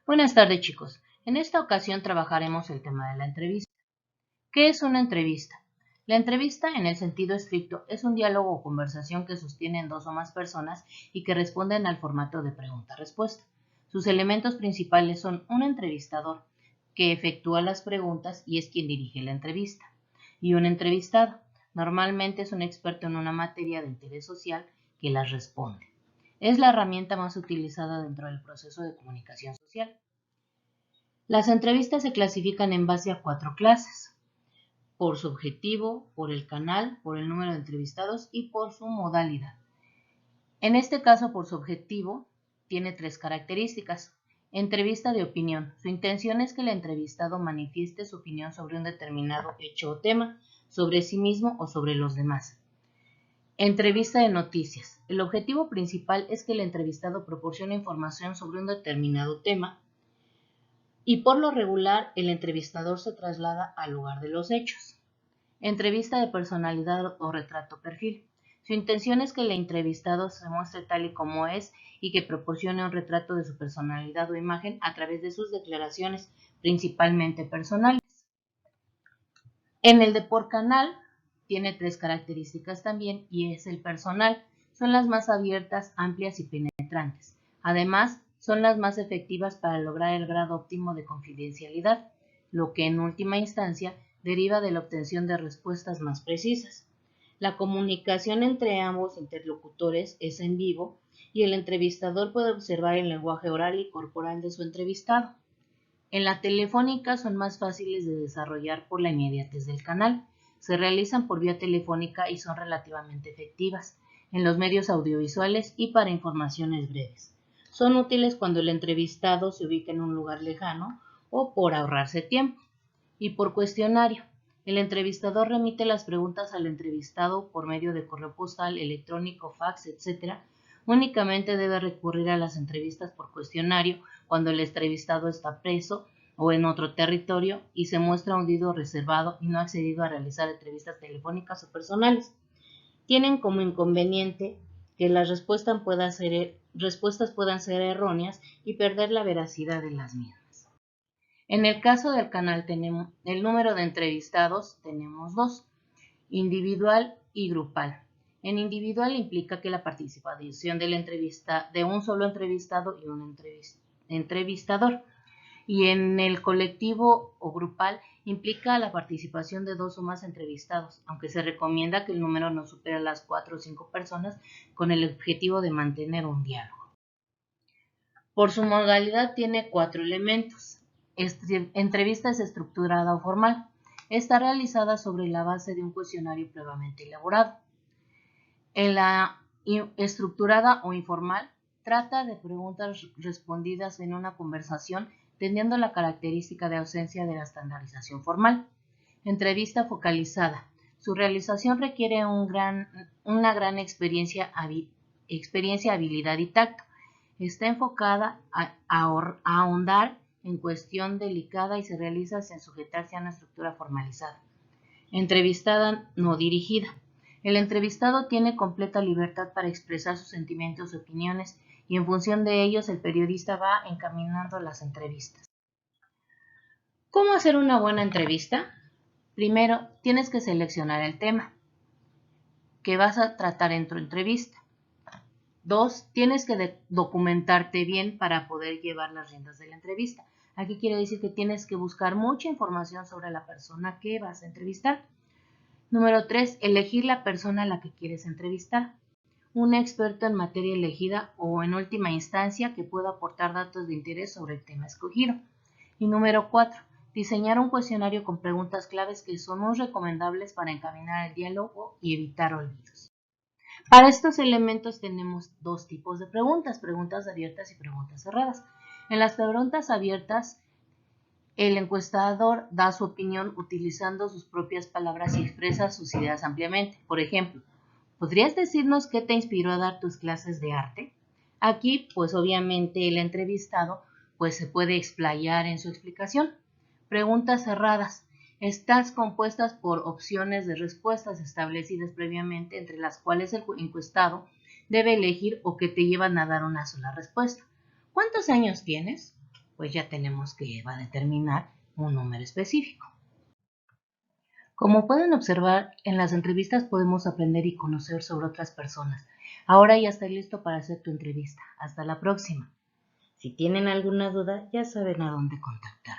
Buenas tardes, chicos. En esta ocasión trabajaremos el tema de la entrevista. ¿Qué es una entrevista? La entrevista, en el sentido estricto, es un diálogo o conversación que sostienen dos o más personas y que responden al formato de pregunta-respuesta. Sus elementos principales son un entrevistador, que efectúa las preguntas y es quien dirige la entrevista, y un entrevistado, normalmente es un experto en una materia de interés social que las responde. Es la herramienta más utilizada dentro del proceso de comunicación social. Las entrevistas se clasifican en base a 4 clases: por su objetivo, por el canal, por el número de entrevistados y por su modalidad. En este caso, por su objetivo, tiene 3 características. Entrevista de opinión. Su intención es que el entrevistado manifieste su opinión sobre un determinado hecho o tema, sobre sí mismo o sobre los demás. Entrevista de noticias. El objetivo principal es que el entrevistado proporcione información sobre un determinado tema, y por lo regular el entrevistador se traslada al lugar de los hechos. Entrevista de personalidad o retrato perfil. Su intención es que el entrevistado se muestre tal y como es y que proporcione un retrato de su personalidad o imagen a través de sus declaraciones, principalmente personales. En el de por canal tiene 3 características también y es el personal. Son las más abiertas, amplias y penetrantes. Además, son las más efectivas para lograr el grado óptimo de confidencialidad, lo que en última instancia deriva de la obtención de respuestas más precisas. La comunicación entre ambos interlocutores es en vivo y el entrevistador puede observar el lenguaje oral y corporal de su entrevistado. En la telefónica son más fáciles de desarrollar por la inmediatez del canal. Se realizan por vía telefónica y son relativamente efectivas en los medios audiovisuales y para informaciones breves. Son útiles cuando el entrevistado se ubica en un lugar lejano o por ahorrarse tiempo. Y por cuestionario. El entrevistador remite las preguntas al entrevistado por medio de correo postal, electrónico, fax, etc. Únicamente debe recurrir a las entrevistas por cuestionario cuando el entrevistado está preso o en otro territorio y se muestra hundido, reservado y no ha accedido a realizar entrevistas telefónicas o personales. Tienen como inconveniente que las respuestas puedan ser erróneas y perder la veracidad de las mismas. En el caso del canal tenemos el número de entrevistados, tenemos 2, individual y grupal. En individual implica que la participación de un solo entrevistado y un entrevistador. Y en el colectivo o grupal implica la participación de 2 o más entrevistados, aunque se recomienda que el número no supere las 4 o 5 personas con el objetivo de mantener un diálogo. Por su modalidad tiene 4 elementos. Entrevista es estructurada o formal. Está realizada sobre la base de un cuestionario previamente elaborado. En la estructurada o informal, trata de preguntas respondidas en una conversación teniendo la característica de ausencia de la estandarización formal. Entrevista focalizada. Su realización requiere una gran experiencia, habilidad y tacto. Está enfocada a ahondar en cuestión delicada y se realiza sin sujetarse a una estructura formalizada. Entrevistada no dirigida. El entrevistado tiene completa libertad para expresar sus sentimientos y opiniones y en función de ellos el periodista va encaminando las entrevistas. ¿Cómo hacer una buena entrevista? Primero, tienes que seleccionar el tema que vas a tratar en tu entrevista. 2, tienes que documentarte bien para poder llevar las riendas de la entrevista. Aquí quiere decir que tienes que buscar mucha información sobre la persona que vas a entrevistar. Número 3, elegir la persona a la que quieres entrevistar. Un experto en materia elegida o en última instancia que pueda aportar datos de interés sobre el tema escogido. Y número 4, diseñar un cuestionario con preguntas claves que son muy recomendables para encaminar el diálogo y evitar olvidos. Para estos elementos tenemos 2 tipos de preguntas abiertas y preguntas cerradas. En las preguntas abiertas, el encuestador da su opinión utilizando sus propias palabras y expresa sus ideas ampliamente. Por ejemplo, ¿podrías decirnos qué te inspiró a dar tus clases de arte? Aquí, pues obviamente el entrevistado pues se puede explayar en su explicación. Preguntas cerradas. Están compuestas por opciones de respuestas establecidas previamente, entre las cuales el encuestado debe elegir o que te llevan a dar una sola respuesta. ¿Cuántos años tienes? pues ya tenemos que va a determinar un número específico. Como pueden observar, en las entrevistas podemos aprender y conocer sobre otras personas. Ahora ya estoy listo para hacer tu entrevista. Hasta la próxima. Si tienen alguna duda, ya saben a dónde contactar.